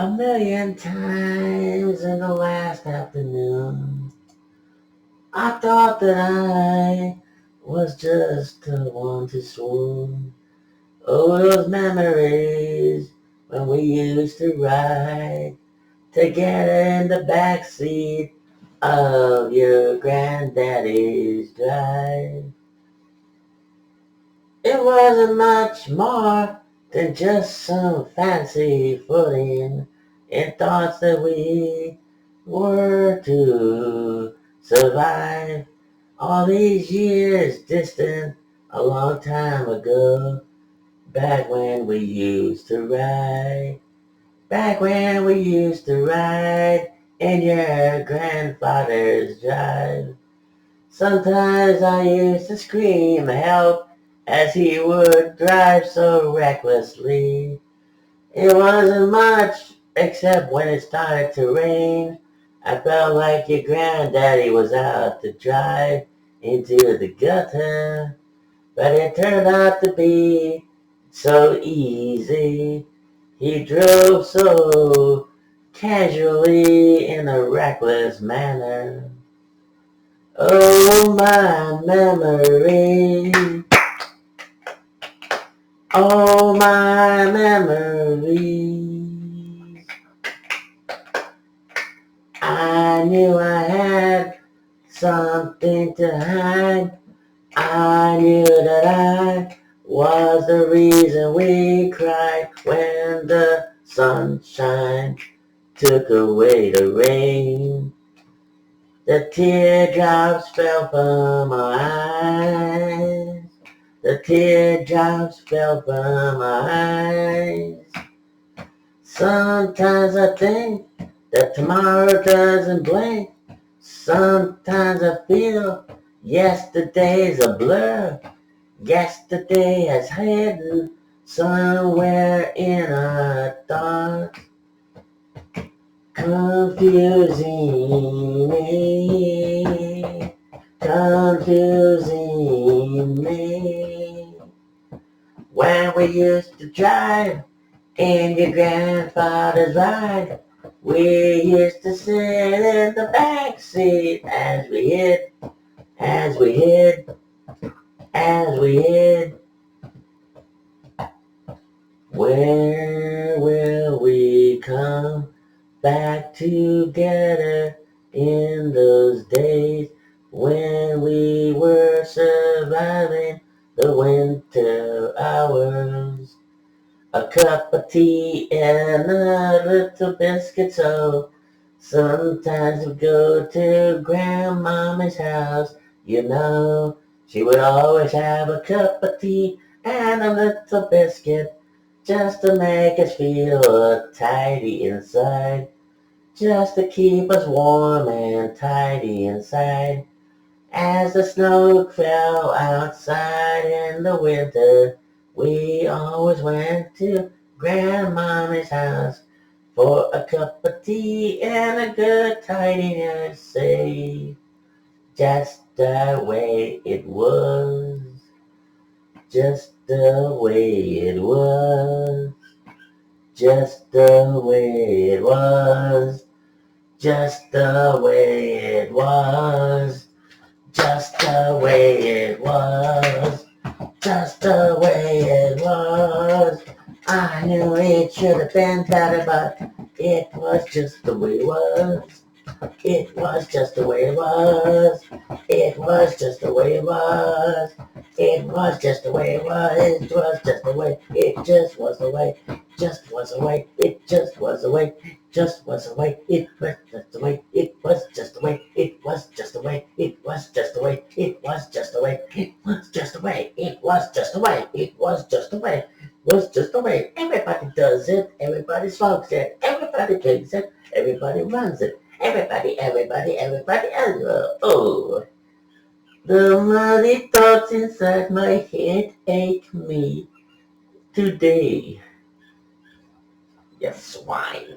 A million times in the last afternoon, I thought that I was just the one to swoon. Oh, those memories when we used to ride together in the backseat of your granddaddy's drive. It wasn't much more than just some fancy footing in thoughts that we were to survive. All these years distant, a long time ago, back when we used to ride. Back when we used to ride in your grandfather's drive. Sometimes I used to scream help as he would drive so recklessly. It wasn't much except when it started to rain. I felt like your granddaddy was out to drive into the gutter. But it turned out to be so easy. He drove so casually in a reckless manner. Oh, my memory. Oh, my memories. I knew I had something to hide. I knew that I was the reason we cried when the sunshine took away the rain. The teardrops fell from our eyes. The teardrops fell from our eyes. Sometimes I think that tomorrow doesn't blink. Sometimes I feel yesterday's a blur. Yesterday has hidden somewhere in our thoughts, confusing me, confusing me. When we used to drive in your grandfather's ride, we used to sit in the back seat as we hid, as we hid, as we hid. Where will we come back together in those days when we were surviving the winter hours? A cup of tea and a little biscuit, so sometimes we go to grandmama's house. You know, she would always have a cup of tea and a little biscuit just to make us feel tidy inside, just to keep us warm and tidy inside. As the snow fell outside in the winter, we always went to grandmama's house for a cup of tea and a good tidiness say. Just the way it was, just the way it was, just the way it was, just the way it was, just the way it was, just the way it was. I knew it should have been better, but it was just the way it was. It was just the way it was. It was just the way it was. It was just the way it was. It was just the way. It just was the way. Just was the way. It just was the way. Just was the way. It was just the way. It was just the way. It was just the way. It was just the way. It was just the way. It was just the way. It was just the way. It was just the way. Was just the way. Everybody does it. Everybody smokes it. Everybody drinks it. Everybody runs it. Everybody, oh. The muddy thoughts inside my head ache me today. You swine.